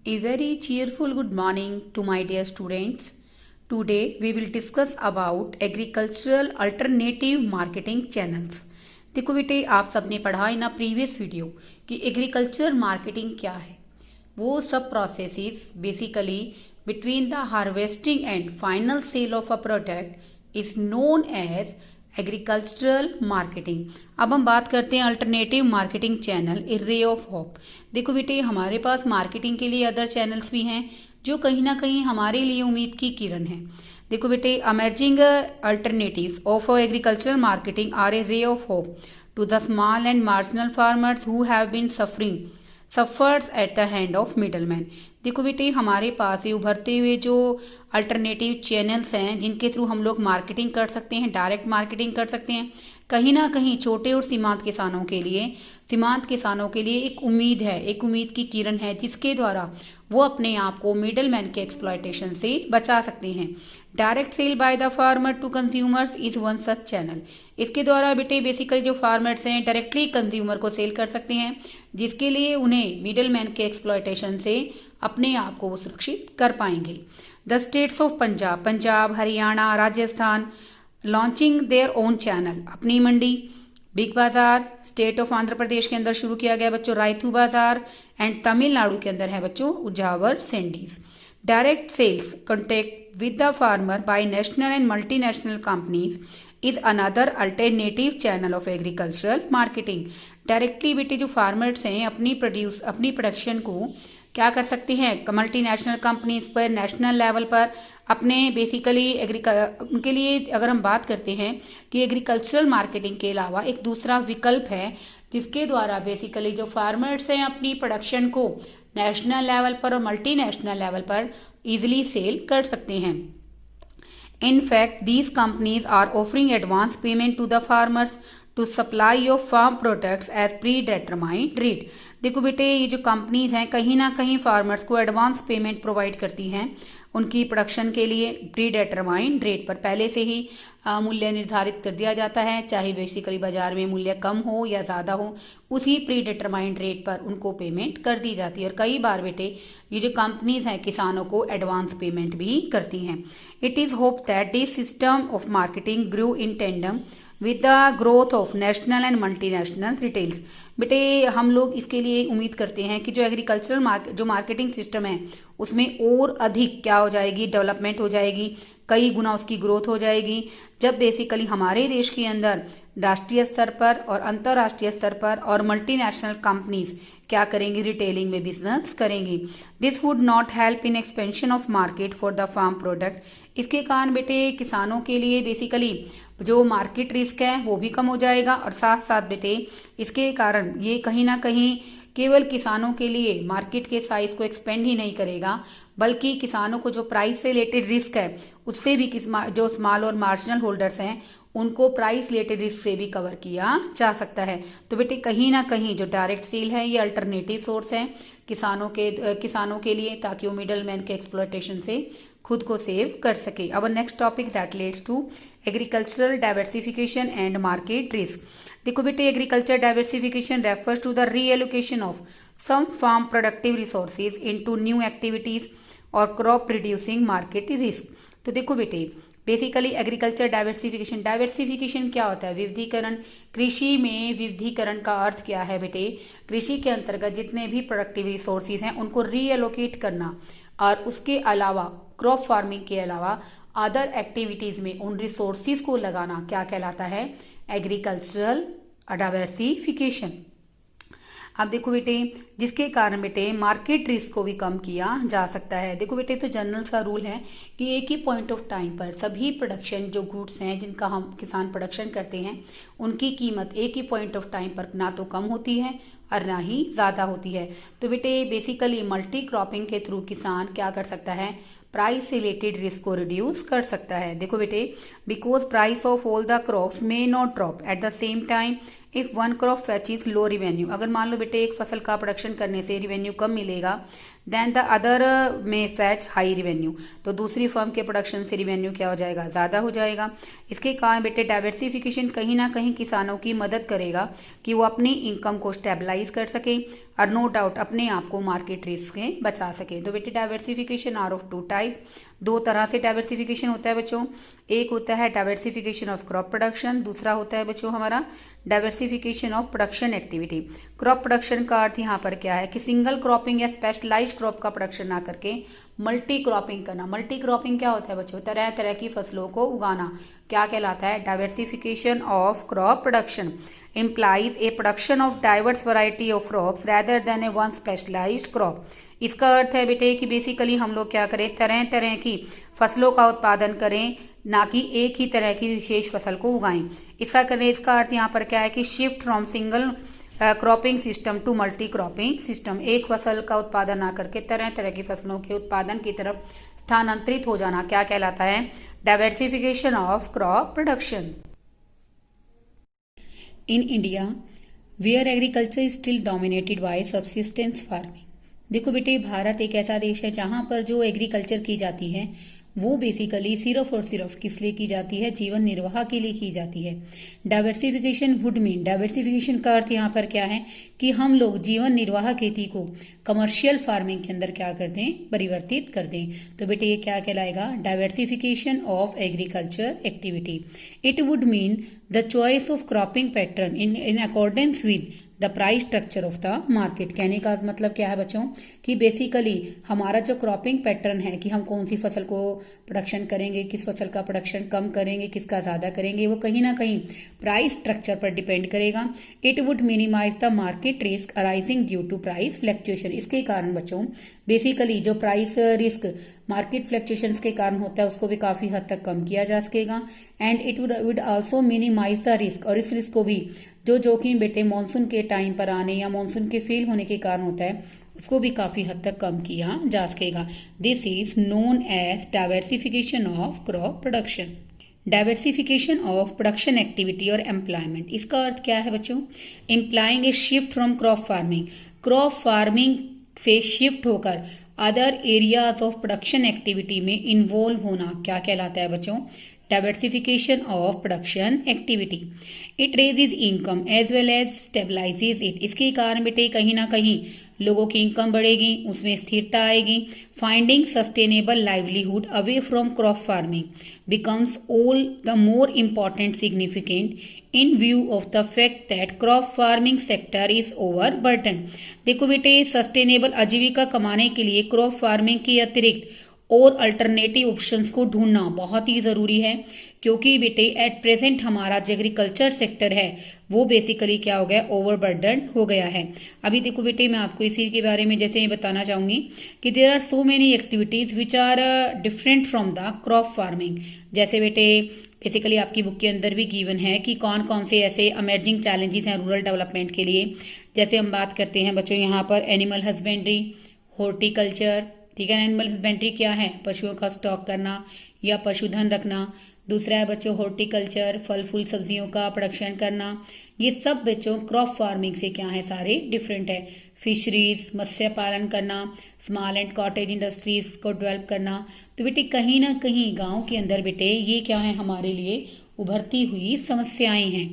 A very cheerful good morning to my dear students. Today we will discuss about agricultural alternative marketing channels. देखो बेटे, आप सबने पढ़ा in a previous video कि agriculture marketing क्या है। वो सब processes basically between the harvesting and final sale of a product is known as agricultural marketing. अब हम बात करते हैं alternative marketing channel A ray of hope. देखो बेटे, हमारे पास मार्केटिंग के लिए अदर चैनल्स भी हैं जो कहीं ना कहीं हमारे लिए उम्मीद की किरण है। देखो बेटे, emerging alternatives of agricultural marketing are a ray of hope to the small and marginal farmers who have been suffers at the hand of middleman. देखो बेटे, हमारे पास ये उभरते हुए जो अल्टरनेटिव चैनल्स हैं जिनके थ्रू हम लोग मार्केटिंग कर सकते हैं, डायरेक्ट मार्केटिंग कर सकते हैं, कहीं ना कहीं छोटे और सीमांत किसानों के लिए एक उम्मीद है, एक उम्मीद की किरण है जिसके द्वारा वो अपने आप को मिडलमैन के एक्सप्लॉयटेशन से बचा सकते हैं। Direct sale by the farmer to consumers is one such channel. इसके द्वारा बेटे बेसिकली जो फार्मर्स हैं डायरेक्टली कंज्यूमर को सेल कर सकते हैं, जिसके लिए उन्हें मिडलमैन के एक्सप्लॉयटेशन से अपने आप को वो सुरक्षित कर पाएंगे। The states of Punjab, Haryana, Rajasthan launching their own channel. अपनी मंडी बिग बाजार स्टेट ऑफ आंध्र प्रदेश के अंदर शुरू किया गया बच्चों रायतू बाजार, एंड तमिलनाडु के अंदर है बच्चों उजावर सेंडीज। Direct sales contact with the farmer by national and multinational companies is another alternative channel of agricultural marketing. Directly बेटे जो फार्मर्स हैं अपनी प्रोडक्शन को क्या कर सकते हैं, मल्टीनेशनल कंपनीज पर, नेशनल लेवल पर अपने बेसिकली उनके लिए अगर हम बात करते हैं कि एग्रीकल्चरल मार्केटिंग के अलावा एक दूसरा विकल्प है जिसके द्वारा बेसिकली जो फार्मर्स हैं अपनी प्रोडक्शन को नेशनल लेवल पर और मल्टीनेशनल लेवल पर इजिली सेल कर सकते हैं। In fact, these companies are offering advance payment to the farmers to supply of farm products as predetermined rate। देखो बेटे, ये जो कंपनीज हैं कहीं ना कहीं फार्मर्स को एडवांस पेमेंट प्रोवाइड करती हैं उनकी प्रोडक्शन के लिए प्रीडेटरमाइंड रेट पर। पहले से ही मूल्य निर्धारित कर दिया जाता है, चाहे बेसिकली बाजार में मूल्य कम हो या ज़्यादा हो, उसी प्रीडेटरमाइंड रेट पर उनको पेमेंट कर दी जाती है। और कई बार बेटे ये जो कंपनीज हैं किसानों को एडवांस पेमेंट भी करती हैं। It is hope that this system of marketing grew in tandem with the growth of national and multinational retails. बेटे हम लोग इसके लिए उम्मीद करते हैं कि जो एग्रीकल्चरल जो मार्केटिंग सिस्टम है उसमें और अधिक क्या हो जाएगी, डेवलपमेंट हो जाएगी, कई गुना उसकी ग्रोथ हो जाएगी जब बेसिकली हमारे देश के अंदर राष्ट्रीय स्तर पर और अंतर्राष्ट्रीय स्तर पर और मल्टीनेशनल कंपनीज क्या करेंगी, रिटेलिंग में बिजनेस करेंगी। This would not help in expansion of market for the farm product. इसके कारण बेटे किसानों के लिए बेसिकली जो मार्केट रिस्क है वो भी कम हो जाएगा और साथ साथ बेटे इसके कारण ये कहीं ना कहीं केवल किसानों के लिए मार्केट के साइज को एक्सपेंड ही नहीं करेगा, बल्कि किसानों को जो प्राइस से रिलेटेड रिस्क है उससे भी जो स्मॉल और मार्जिनल होल्डर्स हैं उनको प्राइस रिलेटेड रिस्क से भी कवर किया जा सकता है। तो बेटे कहीं ना कहीं जो डायरेक्ट सेल है ये अल्टरनेटिव सोर्स है किसानों के लिए, ताकि वो मिडल मैन के एक्सप्लॉयटेशन से खुद को सेव कर सके। अब next topic that relates to agricultural diversification and market risk. देखो बेटे, agriculture diversification refers to the reallocation of some farm productive resources into new activities और क्रॉप रिड्यूसिंग मार्केट रिस्क। तो देखो बेटे बेसिकली एग्रीकल्चर डाइवर्सिफिकेशन क्या होता है, विविधीकरण। कृषि में विविधीकरण का अर्थ क्या है बेटे, कृषि के अंतर्गत जितने भी प्रोडक्टिव रिसोर्सेज हैं उनको रीएलोकेट करना और उसके अलावा क्रॉप फार्मिंग के अलावा अदर एक्टिविटीज में उन रिसोर्सेज को लगाना क्या कहलाता है, एग्रीकल्चरल डाइवर्सिफिकेशन। अब देखो बेटे जिसके कारण बेटे मार्केट रिस्क को भी कम किया जा सकता है। देखो बेटे तो जनरल सा रूल है कि एक ही पॉइंट ऑफ टाइम पर सभी प्रोडक्शन जो गुड्स हैं जिनका हम किसान प्रोडक्शन करते हैं उनकी कीमत एक ही पॉइंट ऑफ टाइम पर ना तो कम होती है और ना ही ज़्यादा होती है। तो बेटे बेसिकली मल्टी क्रॉपिंग के थ्रू किसान क्या कर सकता है, प्राइस से रिलेटेड रिस्क को रिड्यूस कर सकता है। देखो बेटे because price of all the crops may not drop at the same time if one crop fetches low revenue. अगर मान लो बेटे एक फसल का प्रोडक्शन करने से रिवेन्यू कम मिलेगा, देन द अदर में फैच हाई रिवेन्यू, तो दूसरी फर्म के प्रोडक्शन से रिवेन्यू क्या हो जाएगा, ज़्यादा हो जाएगा। इसके कारण बेटे डाइवर्सिफिकेशन कहीं ना कहीं किसानों की मदद करेगा कि वो अपनी इनकम को स्टेबलाइज कर सके और नो डाउट अपने आप को मार्केट रिस्क से बचा सके। तो बेटे diversification are of two type, दो तरह से डाइवर्सिफिकेशन होता है बच्चों। एक होता है डाइवर्सिफिकेशन ऑफ क्रॉप प्रोडक्शन, दूसरा होता है बच्चों हमारा diversification of production activity. Crop production का अर्थ यहाँ पर क्या है कि सिंगल क्रॉपिंग या स्पेशलाइज्ड क्रॉप का प्रोडक्शन ना करके मल्टी क्रॉपिंग करना। मल्टी क्रॉपिंग क्या होता है बच्चों, तरह तरह की फसलों को उगाना, क्या कहलाता है, diversification of crop production implies a production of diverse variety of crops rather than a one specialized crop। इसका अर्थ है बेटे कि बेसिकली हम लोग क्या करें, तरह तरह की फसलों का उत्पादन करें, ना कि एक ही तरह की विशेष फसल को उगाएं। इसका करने इसका अर्थ यहाँ पर क्या है कि shift from single cropping system to multi cropping system, एक फसल का उत्पादन ना करके तरह तरह की फसलों के उत्पादन की तरफ स्थानांतरित हो जाना क्या कहलाता है, diversification of crop production. In India where agriculture is still dominated by subsistence farming. देखो बेटे भारत एक ऐसा देश है जहां पर जो एग्रीकल्चर की जाती है वो बेसिकली सिर्फ और सिर्फ किस लिए की जाती है, जीवन निर्वाह के लिए की जाती है। डाइवर्सिफिकेशन वुड मीन, डाइवर्सिफिकेशन का अर्थ यहाँ पर क्या है कि हम लोग जीवन निर्वाह खेती को कमर्शियल फार्मिंग के अंदर क्या कर दें, परिवर्तित कर दें। तो बेटे ये क्या कहलाएगा, diversification of agriculture activity. It would mean the choice of cropping pattern in accordance with the price structure of the market. कहने का मतलब क्या है बच्चों कि बेसिकली हमारा जो क्रॉपिंग पैटर्न है कि हम कौन सी फसल को प्रोडक्शन करेंगे, किस फसल का प्रोडक्शन कम करेंगे, किसका ज्यादा करेंगे, वो कहीं ना कहीं प्राइस स्ट्रक्चर पर डिपेंड करेगा। It would minimize the market risk arising due to price fluctuation. इसके कारण बच्चों बेसिकली जो प्राइस रिस्क मार्केट फ्लक्चुएशन के कारण होता है उसको भी काफी हद तक कम किया जा सकेगा। And it would also minimize the risk, और इस रिस्क को भी जो जोखिम बेटे मानसून के टाइम पर आने या मानसून के फेल होने के कारण होता है उसको भी काफी हद तक कम किया जा सकेगा। This is known as diversification of crop production. Diversification of production activity और एम्प्लॉयमेंट, इसका अर्थ क्या है बच्चों, implying a shift from crop farming, crop farming से शिफ्ट होकर other areas of production activity में इन्वॉल्व होना क्या कहलाता है बच्चों, diversification of production activity. It raises income as well as stabilizes it. इसके कारण बेटे कहीं ना कहीं लोगों की इनकम बढ़ेगी, उसमें स्थिरता आएगी। Finding sustainable livelihood away from crop farming becomes all the more important significant in view of the fact that crop farming sector is over burden. देखो बेटे सस्टेनेबल आजीविका कमाने के लिए क्रॉप फार्मिंग के अतिरिक्त और अल्टरनेटिव ऑप्शंस को ढूंढना बहुत ही जरूरी है, क्योंकि बेटे एट प्रेजेंट हमारा जो एग्रीकल्चर सेक्टर है वो बेसिकली क्या हो गया, ओवरबर्डन हो गया है। अभी देखो बेटे मैं आपको इसी के बारे में जैसे बताना चाहूंगी कि there are so many activities which are different from the crop farming. जैसे बेटे बेसिकली आपकी बुक के अंदर भी गिवन है कि कौन कौन से ऐसे अमर्जिंग चैलेंजेस हैं रूरल डेवलपमेंट के लिए। जैसे हम बात करते हैं बच्चों यहाँ पर एनिमल हस्बेंड्री, हॉर्टिकल्चर, ठीक है। एनिमल हस्बेंड्री क्या है, पशुओं का स्टॉक करना या पशुधन रखना। दूसरा है बच्चों हॉर्टिकल्चर, फल फूल सब्जियों का प्रोडक्शन करना। ये सब बच्चों क्रॉप फार्मिंग से क्या है, सारे डिफरेंट है। फिशरीज, मत्स्य पालन करना, स्मॉल एंड कॉटेज इंडस्ट्रीज को डेवलप करना। तो बेटे कहीं ना कहीं गांव के अंदर बेटे ये क्या है, हमारे लिए उभरती हुई समस्याएं हैं।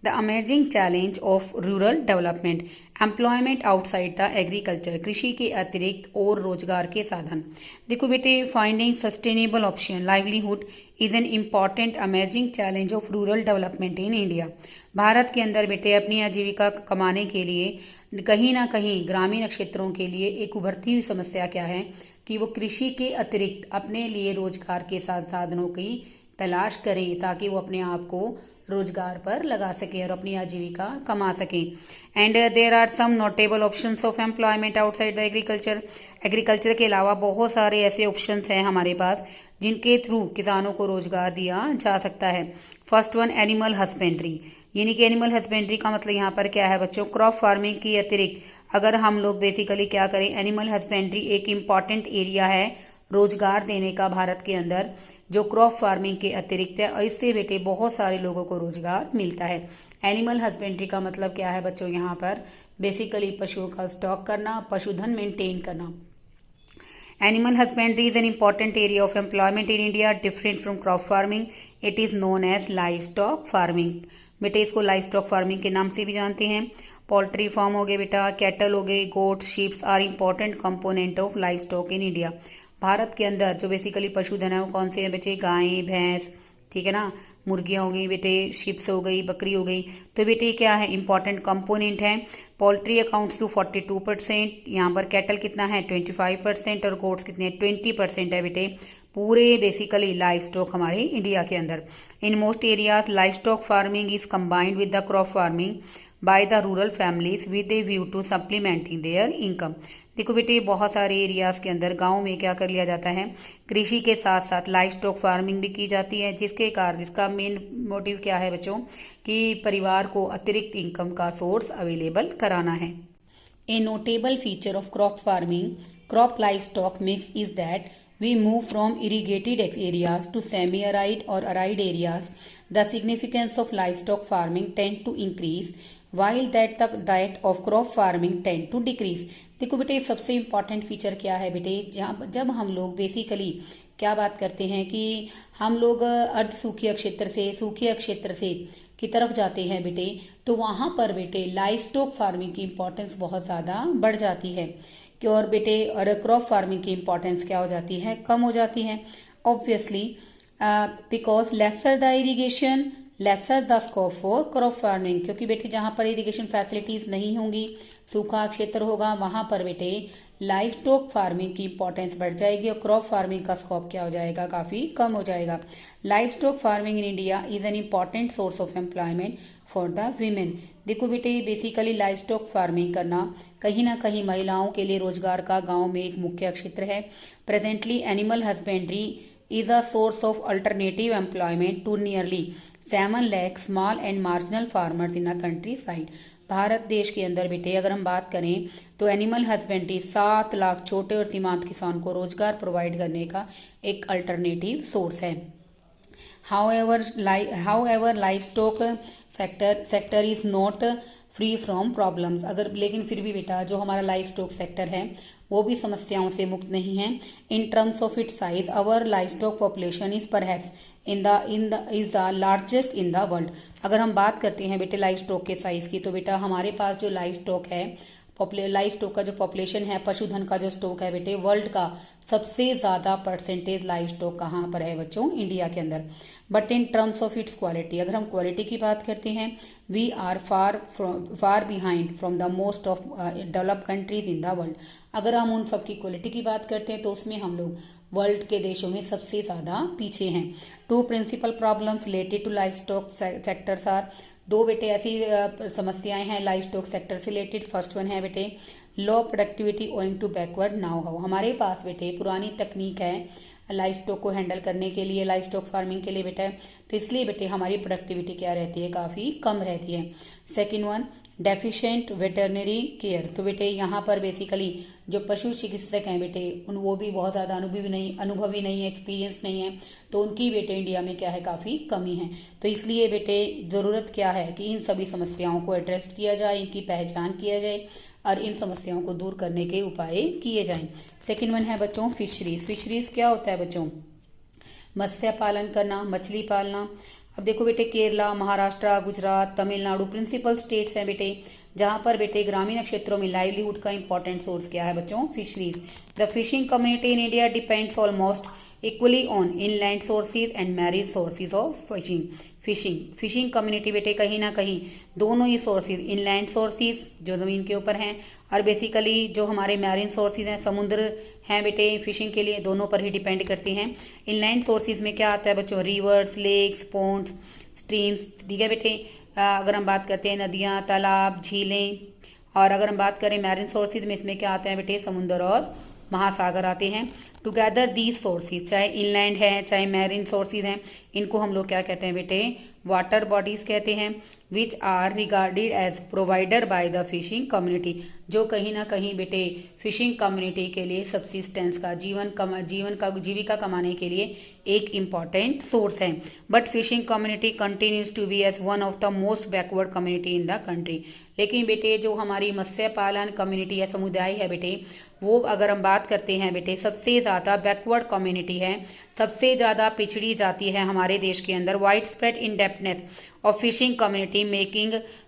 The amazing challenge of rural development, employment outside the agriculture, कृषि के अतिरिक्त और रोजगार के साधन। देखो बेटे finding sustainable option livelihood is an important amazing challenge of rural development in India. Bharat के अंदर बेटे अपनी आजीविका कमाने के लिए कहीं ना कहीं ग्रामीण क्षेत्रों के लिए एक उभरती हुई समस्या क्या है कि वो कृषि के अतिरिक्त अपने लिए रोजगार के साधनों की तलाश करें ताकि वो अपने आप को रोजगार पर लगा सके और अपनी आजीविका कमा सके। And there are some notable options of employment outside the agriculture. Agriculture के अलावा बहुत सारे ऐसे ऑप्शंस हैं हमारे पास जिनके थ्रू किसानों को रोजगार दिया जा सकता है। फर्स्ट वन एनिमल हस्बेंड्री, यानी कि एनिमल हस्बेंड्री का मतलब यहाँ पर क्या है बच्चों, क्रॉप फार्मिंग के अतिरिक्त अगर हम लोग बेसिकली क्या करें, एनिमल हस्बेंड्री एक इम्पॉर्टेंट एरिया है रोजगार देने का भारत के अंदर जो क्रॉप फार्मिंग के अतिरिक्त है, और इससे बेटे बहुत सारे लोगों को रोजगार मिलता है। एनिमल हस्बेंड्री का मतलब क्या है बच्चों, यहाँ पर बेसिकली पशुओं का स्टॉक करना, पशुधन मेंटेन करना। Animal husbandry is an important area of employment in India, different from crop farming. It is known as livestock farming. बेटे इसको लाइवस्टॉक फार्मिंग के नाम से भी जानते हैं। पोल्ट्री फार्म हो गए बेटा, कैटल हो गए, goats, sheeps are important component of livestock in India. Bharat के अंदर जो बेसिकली पशुधन है वो कौन से हैं बेटे, गाय, भैंस, ठीक है ना, मुर्गियां हो गई बेटे, शिप्स हो गई, बकरी हो गई। तो बेटे क्या है, इंपॉर्टेंट कंपोनेंट है। पोल्ट्री अकाउंट्स टू 42%, यहाँ पर कैटल कितना है 25% और गोट्स कितने 20% है बेटे, पूरे बेसिकली लाइव स्टॉक हमारे इंडिया के अंदर। In most areas live stock farming is combined with the crop farming by the rural families with a view to supplementing their income. देखो बेटे बहुत सारे एरियाज के अंदर गांव में क्या कर लिया जाता है, कृषि के साथ साथ लाइव स्टॉक फार्मिंग भी की जाती है, जिसके कारण इसका मेन मोटिव क्या है बच्चों, कि परिवार को अतिरिक्त इनकम का सोर्स अवेलेबल कराना है। A notable feature of crop farming crop livestock mix is that we move from irrigated areas to semi-arid or arid areas. The significance of livestock farming tend to increase while that of crop farming tend to decrease. देखो बेटे सबसे important feature क्या है बेटे, जब हम लोग basically क्या बात करते हैं कि हम लोग अर्ध सूखीय क्षेत्र से सूखीय क्षेत्र से की तरफ जाते हैं बेटे, तो वहाँ पर बेटे लाइव स्टॉक फार्मिंग की इम्पोर्टेंस बहुत ज़्यादा बढ़ जाती है कि, और बेटे और क्रॉप फार्मिंग की इम्पोर्टेंस क्या हो जाती है, कम हो जाती है। Obviously because lesser the irrigation lesser the scope for crop farming, क्योंकि बेटे जहाँ पर इरिगेशन फैसिलिटीज नहीं होंगी, सूखा क्षेत्र होगा, वहाँ पर बेटे लाइव स्टॉक फार्मिंग की इंपॉर्टेंस बढ़ जाएगी और क्रॉप फार्मिंग का स्कोप क्या हो जाएगा, काफ़ी कम हो जाएगा। Live stock farming in India is an important source of employment for the women. देखो बेटे बेसिकली लाइव स्टॉक फार्मिंग करना कहीं ना कहीं महिलाओं के लिए रोजगार का गाँव में एक मुख्य क्षेत्र है। Presently animal husbandry is a source of alternative employment to nearly 7 lakh small and marginal farmers in a countryside. Bharat देश के अंदर बेटे अगर हम बात करें तो एनिमल हस्बेंड्री 7 लाख छोटे और सीमांत किसान को रोजगार प्रोवाइड करने का एक अल्टरनेटिव सोर्स है। However, livestock sector is not free from problems, अगर लेकिन फिर भी बेटा जो हमारा लाइव स्टॉक सेक्टर है वो भी समस्याओं से मुक्त नहीं है। इन terms of it size our live stock population is perhaps is the largest in the world. अगर हम बात करते हैं बेटे लाइव स्टॉक के साइज की, तो बेटा हमारे पास जो लाइव स्टॉक है, लाइव स्टॉक का जो पॉपुलेशन है, पशुधन का जो स्टॉक है बेटे, वर्ल्ड का सबसे ज़्यादा परसेंटेज लाइव स्टॉक कहाँ पर है बच्चों, इंडिया के अंदर। But in terms of its quality, अगर हम क्वालिटी की बात करते हैं, we are far behind from the most of developed countries in the world. अगर हम उन सब की क्वालिटी की बात करते हैं तो उसमें हम लोग वर्ल्ड के देशों में सबसे ज़्यादा पीछे हैं। 2 principal problems related to live stock sectors are, 2 बेटे ऐसी समस्याएं हैं लाइव स्टॉक सेक्टर से रिलेटेड। फर्स्ट वन है बेटे low productivity owing to backward now how. हमारे पास बेटे पुरानी तकनीक है लाइव स्टॉक को हैंडल करने के लिए, लाइव स्टॉक फार्मिंग के लिए बेटा, तो इसलिए बेटे हमारी प्रोडक्टिविटी क्या रहती है, काफ़ी कम रहती है। Second one deficient veterinary care, तो बेटे यहाँ पर बेसिकली जो पशु चिकित्सक हैं बेटे वो भी बहुत ज़्यादा अनुभवी नहीं है, एक्सपीरियंस नहीं है, तो उनकी बेटे इंडिया में क्या है, काफ़ी कमी है। तो इसलिए बेटे ज़रूरत क्या है कि इन सभी समस्याओं को एड्रेस किया जाए, इनकी पहचान किया जाए और इन समस्याओं को दूर करने के उपाय किए जाएं। सेकेंड वन है बच्चों फिशरीज। फिशरीज क्या होता है बच्चों, मत्स्य पालन करना, मछली पालना। अब देखो बेटे केरला, महाराष्ट्र, गुजरात, तमिलनाडु प्रिंसिपल स्टेट्स हैं बेटे जहाँ पर बेटे ग्रामीण क्षेत्रों में लाइवलीहुड का इंपॉर्टेंट सोर्स क्या है बच्चों, fisheries. The fishing community in India depends almost equally on inland sources and marine sources of fishing community बेटे कहीं ना कहीं दोनों ही सोर्सेज, इनलैंड सोर्सेज जो ज़मीन के ऊपर हैं और बेसिकली जो हमारे मैरीन सोर्सेज हैं, समुद्र हैं बेटे फिशिंग के लिए, दोनों पर ही डिपेंड करती हैं। इनलैंड सोर्सेज में क्या आता है बच्चों, रिवर्स, लेक्स, पोन्ड्स, स्ट्रीम्स, ठीक है बेटे। अगर हम बात करते हैं नदियाँ, तालाब, झीलें, और अगर हम बात करें मैरीन सोर्सेज में इसमें क्या आते हैं बेटे, समुद्र और महासागर आते हैं। टुगेदर दीज सोर्सेज, चाहे इनलैंड है चाहे मैरीन सोर्सेज हैं, इनको हम लोग क्या कहते हैं बेटे, वाटर बॉडीज कहते हैं। Which are regarded as provider by the fishing community, जो कहीं ना कहीं बेटे फिशिंग कम्युनिटी के लिए सब्सिस्टेंस का जीविका कमाने के लिए एक इम्पॉर्टेंट सोर्स है। But fishing community continues to be as one of the most backward community in the country. लेकिन बेटे जो हमारी मत्स्य पालन कम्युनिटी है, समुदाय है बेटे, वो अगर हम बात करते हैं बेटे सबसे ज़्यादा बैकवर्ड कम्युनिटी है, सबसे ज़्यादा पिछड़ी जाती है हमारे देश के अंदर। Wide spread in depthness of fishing community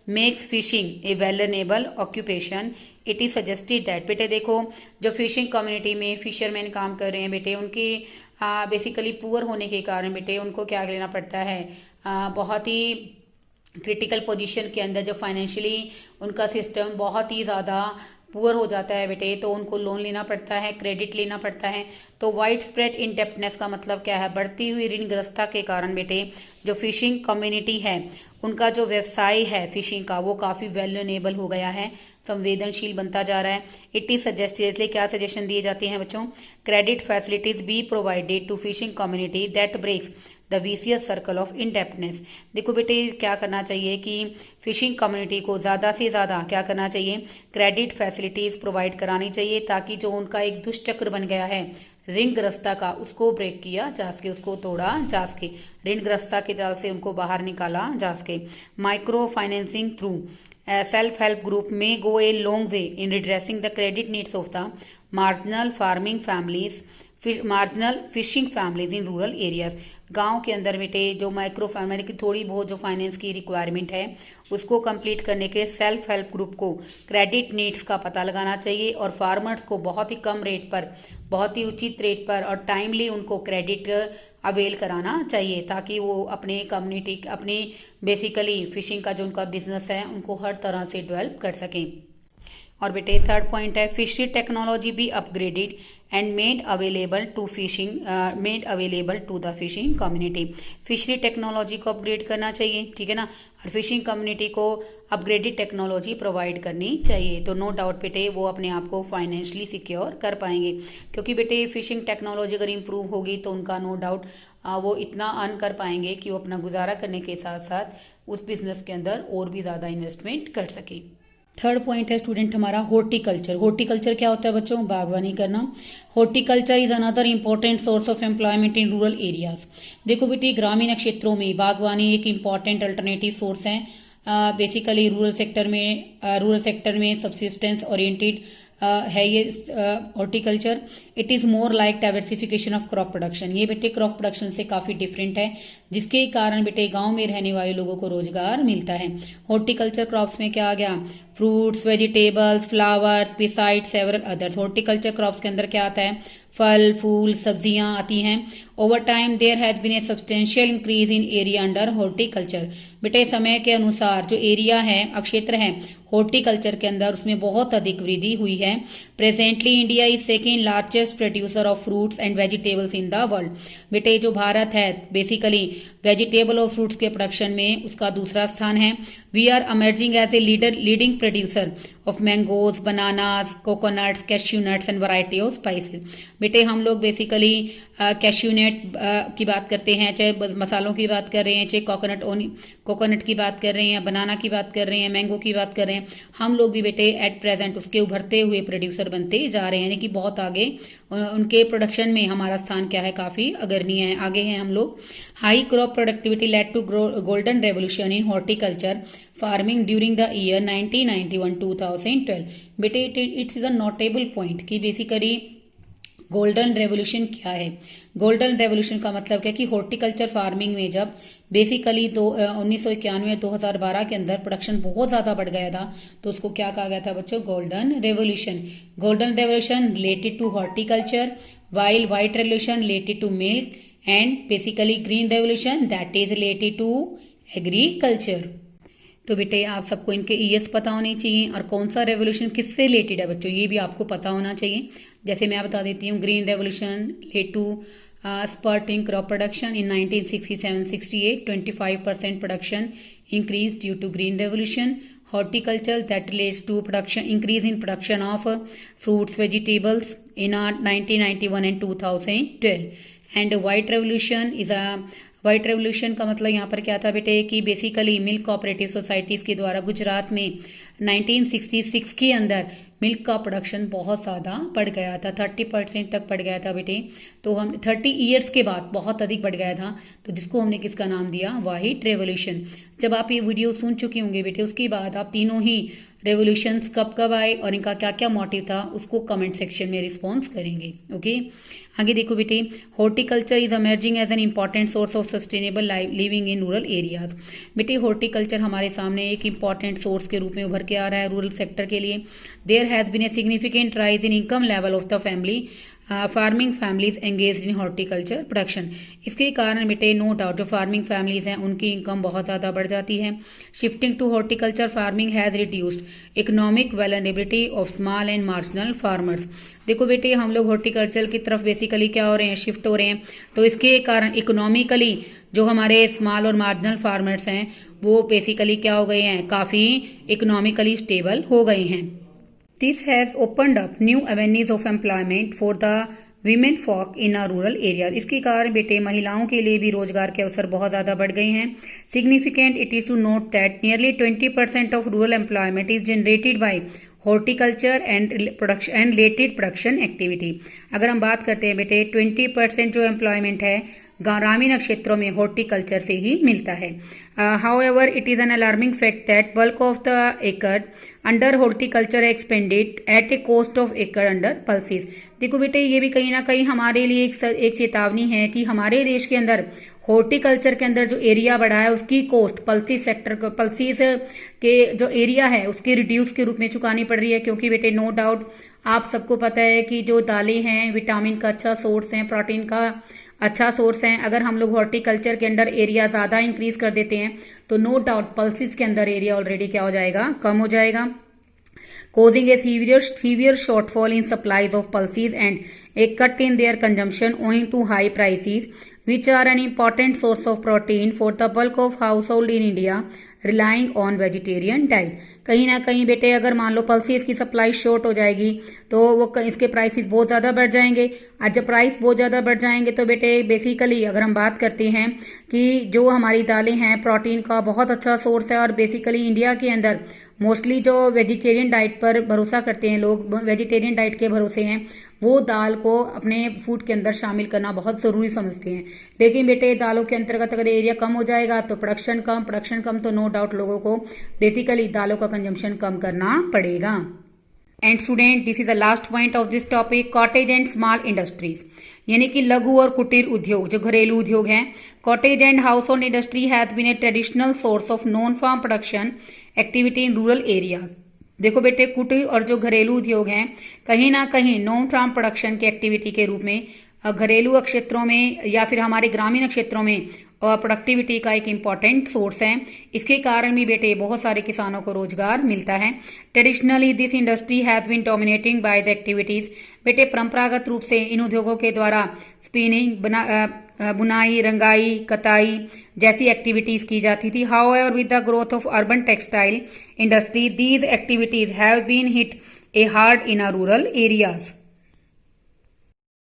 makes fishing a vulnerable occupation. It is suggested that, बेटे देखो जो फिशिंग कम्युनिटी में फिशरमैन काम कर रहे हैं बेटे, उनकी बेसिकली पुअर होने के कारण बेटे उनको क्या लेना पड़ता है, बहुत ही क्रिटिकल पोजीशन के अंदर, जो फाइनेंशियली उनका सिस्टम बहुत ही ज़्यादा पुअर हो जाता है बेटे, तो उनको लोन लेना पड़ता है, क्रेडिट लेना पड़ता है। तो वाइड स्प्रेड इंडेप्टनेस का मतलब क्या है, बढ़ती हुई ऋणग्रस्तता के कारण बेटे जो फिशिंग कम्युनिटी है उनका जो व्यवसाय है फिशिंग का वो काफ़ी वैल्यूनेबल हो गया है, संवेदनशील बनता जा रहा है। इट इज सजेस्टेड, इसलिए क्या सजेशन दिए जाते हैं बच्चों, credit facilities be provided to fishing community that breaks the vicious circle of indebtedness. देखो बेटे क्या करना चाहिए कि फिशिंग कम्युनिटी को ज़्यादा से ज़्यादा क्या करना चाहिए, क्रेडिट फैसिलिटीज़ प्रोवाइड करानी चाहिए, ताकि जो उनका एक दुष्चक्र बन गया है ऋणग्रस्तता का, उसको ब्रेक किया जा सके, उसको तोड़ा जा सके, ऋणग्रस्तता के जाल से उनको बाहर निकाला जा सके। Micro financing through self help group में go a long way in redressing the credit needs of the marginal fishing families in rural areas. गांव के अंदर बेटे जो माइक्रो फैमिली की थोड़ी बहुत जो फाइनेंस की रिक्वायरमेंट है उसको कंप्लीट करने के सेल्फ हेल्प ग्रुप को क्रेडिट नीड्स का पता लगाना चाहिए और फार्मर्स को बहुत ही कम रेट पर, बहुत ही उचित रेट पर और टाइमली उनको क्रेडिट अवेल कराना चाहिए, ताकि वो अपने कम्युनिटी, अपने बेसिकली फिशिंग का जो उनका बिजनेस है उनको हर तरह से डेवलप कर सकें। और बेटे थर्ड पॉइंट है fishery technology be upgraded and made available to the fishing community. Fishery technology को अपग्रेड करना चाहिए, ठीक है ना, और फिशिंग कम्युनिटी को अपग्रेडेड टेक्नोलॉजी प्रोवाइड करनी चाहिए। तो नो डाउट बेटे वो अपने आप को फाइनेंशियली सिक्योर कर पाएंगे, क्योंकि बेटे फिशिंग टेक्नोलॉजी अगर इम्प्रूव होगी तो उनका नो डाउट वो इतना अर्न कर पाएंगे कि वो अपना गुजारा करने के साथ साथ उस बिजनेस के अंदर और भी ज़्यादा इन्वेस्टमेंट कर सके। थर्ड पॉइंट है स्टूडेंट हमारा हॉर्टिकल्चर। हॉर्टिकल्चर क्या होता है बच्चों, बागवानी करना। Horticulture is another important source of employment in rural areas. देखो बेटी ग्रामीण क्षेत्रों में बागवानी एक इंपॉर्टेंट अल्टरनेटिव सोर्स है। बेसिकली रूरल सेक्टर में सब्सिस्टेंस ओरिएंटेड है ये horticulture. It is more like diversification of crop production. ये बेटे क्रॉप प्रोडक्शन से काफ़ी डिफरेंट है, जिसके कारण बेटे गांव में रहने वाले लोगों को रोजगार मिलता है। हॉर्टिकल्चर क्रॉप्स में क्या आ गया, fruits, vegetables, flowers, beside several others. Horticulture crops के अंदर क्या आता है, फल, फूल, सब्जियां आती हैं। Over time there has been a substantial increase in area under horticulture. बेटे समय के अनुसार जो एरिया है, क्षेत्र है हॉर्टिकल्चर के अंदर, उसमें बहुत अधिक वृद्धि हुई है। Presently India is second largest producer of fruits and vegetables in the world. बेटे जो भारत है बेसिकली वेजिटेबल और फ्रूट्स के प्रोडक्शन में उसका दूसरा स्थान है। We are emerging as a leading producer of mangoes, bananas, coconuts, cashew nuts and variety of spices. बेटे हम लोग बेसिकली कैश्यू नट की बात करते हैं, चाहे मसालों की बात कर रहे हैं, चाहे कोकोनट की बात कर रहे हैं, बनाना की बात कर रहे हैं, मैंगो की बात कर रहे हैं, हम लोग भी बेटे एट प्रेजेंट उसके उभरते हुए प्रोड्यूसर बनते जा रहे हैं, यानी कि बहुत आगे उनके प्रोडक्शन में हमारा स्थान क्या है, काफी अग्रणीय है, आगे हैं हम लोग। High crop productivity led to golden revolution in horticulture farming during the year 1991-2012। बेटे it's is a notable point कि बेसिकली गोल्डन रेवोल्यूशन क्या है। गोल्डन रेवोल्यूशन का मतलब क्या कि हॉर्टिकल्चर फार्मिंग में जब बेसिकली 1991-2012 के अंदर प्रोडक्शन बहुत ज्यादा बढ़ गया था, तो उसको क्या कहा गया था बच्चों, golden revolution. Golden revolution related to horticulture, while white revolution related to milk, and basically green revolution that is related to agriculture. तो बेटे आप सबको इनके ईयर्स पता होने चाहिए और कौन सा रेवोल्यूशन किससे रिलेटेड है बच्चों, ये भी आपको पता होना चाहिए। जैसे मैं बता देती हूँ, green revolution relate to spurt in crop production in 1967-68, 25% production increase due to green revolution. Horticulture that relates to production increase in production of fruits, vegetables in 1991 and 2012. And white revolution is a white revolution का मतलब यहाँ पर क्या था बेटे कि basically milk cooperative societies के द्वारा गुजरात में 1966 के अंदर मिल्क का प्रोडक्शन बहुत ज़्यादा बढ़ गया था, 30% तक बढ़ गया था बेटे। तो हम 30 ईयर्स के बाद बहुत अधिक बढ़ गया था, तो जिसको हमने किसका नाम दिया, व्हाइट रेवोल्यूशन। जब आप ये वीडियो सुन चुके होंगे बेटे, उसके बाद आप तीनों ही रेवोल्यूशंस कब कब आए और इनका क्या क्या मोटिव था उसको कमेंट सेक्शन में रिस्पॉन्स करेंगे। ओके, आगे देखो बेटे, horticulture is emerging as an important source of sustainable living in rural areas. बेटे हॉर्टिकल्चर हमारे सामने एक इंपॉर्टेंट सोर्स के रूप में उभर के आ रहा है रूरल सेक्टर के लिए। There has been a significant rise in income level of the family farming families engage in horticulture production. इसके कारण बेटे नो डाउट जो फार्मिंग फैमिलीज हैं उनकी इनकम बहुत ज़्यादा बढ़ जाती है। Shifting to horticulture farming has reduced economic vulnerability of small and marginal farmers. देखो बेटे हम लोग हॉर्टिकल्चर की तरफ बेसिकली क्या हो रहे हैं, शिफ्ट हो रहे हैं, तो इसके कारण इकोनॉमिकली जो हमारे स्मॉल और मार्जिनल फार्मर्स हैं वो बेसिकली क्या हो गए हैं, काफ़ी इकोनॉमिकली स्टेबल हो गए हैं। This has opened up new avenues of employment for the women folk in our rural areas। इसके कारण बेटे महिलाओं के लिए भी रोजगार के अवसर बहुत ज़्यादा बढ़ गए हैं। Significant it is to note that nearly 20% of rural employment is generated by horticulture and related production activity. अगर हम बात करते हैं बेटे 20% जो एम्प्लॉयमेंट है ग्रामीण क्षेत्रों में हॉर्टिकल्चर से ही मिलता है। However it is an alarming fact that bulk of the acre under horticulture expanded at a cost of acre under pulses. देखो बेटे ये भी कहीं ना कहीं हमारे लिए एक चेतावनी है कि हमारे देश के अंदर हॉर्टिकल्चर के अंदर जो एरिया बढ़ा है उसकी कॉस्ट पल्सिस सेक्टर को, पल्सिस के जो एरिया है उसके रिड्यूस के रूप में चुकानी पड़ रही है। क्योंकि बेटे नो डाउट आप सबको पता है कि जो दालें हैं विटामिन का अच्छा सोर्स हैं, प्रोटीन का अच्छा सोर्स हैं। अगर हम लोग हॉर्टिकल्चर के अंदर एरिया ज़्यादा इंक्रीज कर देते हैं तो नो डाउट पल्सिस के अंदर एरिया ऑलरेडी क्या हो जाएगा, कम हो जाएगा, causing a severe shortfall in supplies of pulses and a cut in their consumption owing to high prices, which are an important source of protein for the bulk of household in India relying on vegetarian diet। कहीं ना कहीं बेटे अगर मान लो pulses की supply short हो जाएगी तो वो इसके प्राइसेस बहुत ज़्यादा बढ़ जाएंगे। आज जब प्राइस बहुत ज़्यादा बढ़ जाएंगे तो बेटे बेसिकली अगर हम बात करते हैं कि जो हमारी दालें हैं प्रोटीन का बहुत अच्छा सोर्स है और बेसिकली इंडिया के अंदर मोस्टली जो वेजिटेरियन डाइट पर भरोसा करते हैं लोग, वेजिटेरियन डाइट के भरोसे हैं, वो दाल को अपने फूड के अंदर शामिल करना बहुत ज़रूरी समझते हैं। लेकिन बेटे दालों के अंतर्गत अगर एरिया कम हो जाएगा तो प्रोडक्शन कम तो नो डाउट लोगों को बेसिकली दालों का कंजम्पशन कम करना पड़ेगा। And student this is the last point of this topic, cottage and small industries, यानी कि लघु और कुटीर उद्योग जो घरेलू उद्योग हैं। Cottage and house hold industry has been a traditional source of non farm production activity in rural areas. देखो बेटे कुटीर और जो घरेलू उद्योग हैं कहीं ना कहीं नॉन फार्म प्रोडक्शन की एक्टिविटी के रूप में घरेलू क्षेत्रों में या फिर हमारे ग्रामीण क्षेत्रों में प्रोडक्टिविटी का एक इम्पॉर्टेंट सोर्स है। इसके कारण भी बेटे बहुत सारे किसानों को रोजगार मिलता है। Traditionally this industry has been dominating by the activities. बेटे परंपरागत रूप से इन उद्योगों के द्वारा स्पिनिंग, बुनाई, रंगाई, कताई जैसी एक्टिविटीज की जाती थी। However with the growth of urban textile industry these activities have been hit a hard in a rural areas.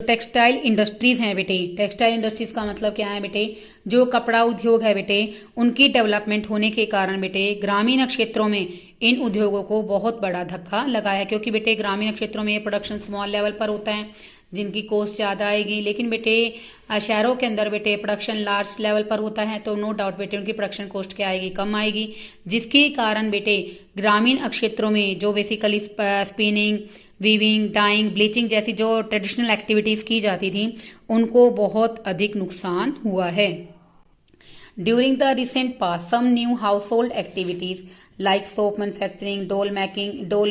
Textile industries हैं बेटे, टेक्सटाइल इंडस्ट्रीज का मतलब क्या है बेटे, जो कपड़ा उद्योग है बेटे उनकी डेवलपमेंट होने के कारण बेटे ग्रामीण क्षेत्रों में इन उद्योगों को बहुत बड़ा धक्का लगा है। क्योंकि बेटे ग्रामीण क्षेत्रों में प्रोडक्शन स्मॉल लेवल पर होता है जिनकी कॉस्ट ज़्यादा आएगी, लेकिन बेटे शहरों के अंदर बेटे प्रोडक्शन लार्ज लेवल पर होता है तो नो डाउट बेटे उनकी प्रोडक्शन कॉस्ट क्या आएगी, कम आएगी, जिसके कारण बेटे ग्रामीण क्षेत्रों में जो basically spinning, weaving, dyeing, bleaching जैसी जो ट्रेडिशनल एक्टिविटीज की जाती थी उनको बहुत अधिक नुकसान हुआ है। During the recent past some new house hold activities like soap manufacturing, doll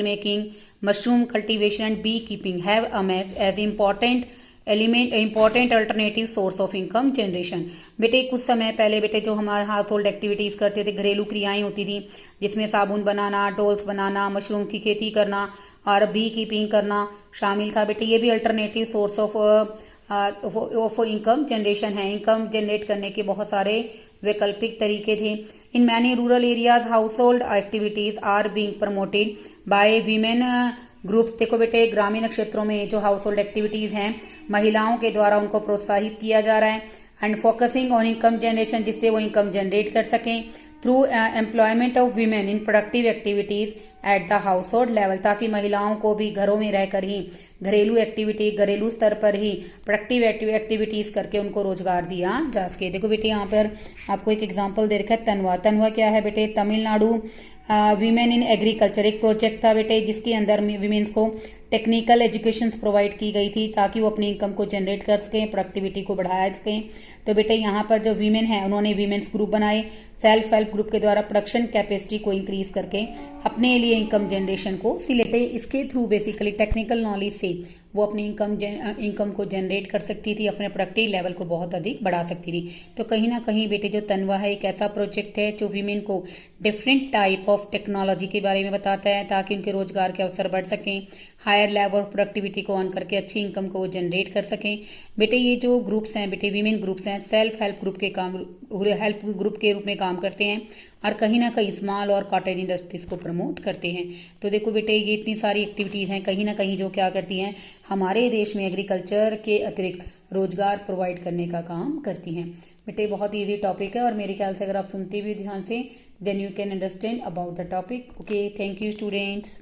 making, mushroom cultivation and beekeeping have emerged as important alternative source of income generation. बेटे कुछ समय पहले बेटे जो हमारे हाउस होल्ड एक्टिविटीज करते थे, घरेलू क्रियाएं होती थी जिसमें साबुन बनाना, डोल्स बनाना, मशरूम की खेती करना और बी कीपिंग करना शामिल था। बेटे ये भी alternative source of income generation है। इनकम जनरेट करने के बहुत सारे वैकल्पिक तरीके थे। In many rural areas house hold activities are being promoted by women groups. देखो बेटे ग्रामीण क्षेत्रों में जो हाउस होल्ड एक्टिविटीज हैं महिलाओं के द्वारा उनको प्रोत्साहित किया जा रहा है। And focusing on income generation, जिससे वो इनकम जनरेट कर सकें through employment of women in productive activities at the house hold level, ताकि महिलाओं को भी घरों में रहकर ही घरेलू स्तर पर ही प्रोडक्टिव एक्टिविटीज करके उनको रोजगार दिया जा सके। देखो बेटे यहाँ पर आपको एक एग्जांपल दे रखा है तनवा। तनवा क्या है बेटे? तमिलनाडु वीमेन इन एग्रीकल्चर एक प्रोजेक्ट था बेटे, जिसके अंदर वीमेन्स को टेक्निकल एजुकेशन प्रोवाइड की गई थी ताकि वो अपनी इनकम को जनरेट कर सकें, प्रोडक्टिविटी को बढ़ाया सकें। तो बेटे यहाँ पर जो वीमेन है उन्होंने वीमेन्स ग्रुप बनाए, सेल्फ हेल्प ग्रुप के द्वारा प्रोडक्शन कैपेसिटी को इंक्रीज करके अपने लिए इनकम जनरेशन को सिलेक्ट, इसके थ्रू बेसिकली टेक्निकल नॉलेज से वो अपनी इनकम को जनरेट कर सकती थी, अपने प्रोडक्टिव लेवल को बहुत अधिक बढ़ा सकती थी। तो कहीं ना कहीं बेटे जो तनवा है एक ऐसा प्रोजेक्ट है जो वीमेन को डिफरेंट टाइप ऑफ टेक्नोलॉजी के बारे में बताता है ताकि उनके रोजगार के अवसर बढ़ सकें, हायर लेवल ऑफ प्रोडक्टिविटी को ऑन करके अच्छी इनकम को वो जनरेट कर सकें। बेटे ये जो ग्रुप्स हैं बेटे वीमेन ग्रुप्स हैं, सेल्फ हेल्प ग्रुप के रूप में काम करते हैं और कहीं ना कहीं स्मॉल और कॉटेज इंडस्ट्रीज को प्रमोट करते हैं। तो देखो बेटे ये इतनी सारी एक्टिविटीज़ हैं कहीं ना कहीं जो क्या करती हैं, हमारे देश में एग्रीकल्चर के अतिरिक्त रोजगार प्रोवाइड करने का काम करती हैं। बेटे बहुत ईजी टॉपिक है और मेरे ख्याल से अगर आप सुनते भी ध्यान से then you can understand about the topic. Okay, thank you students.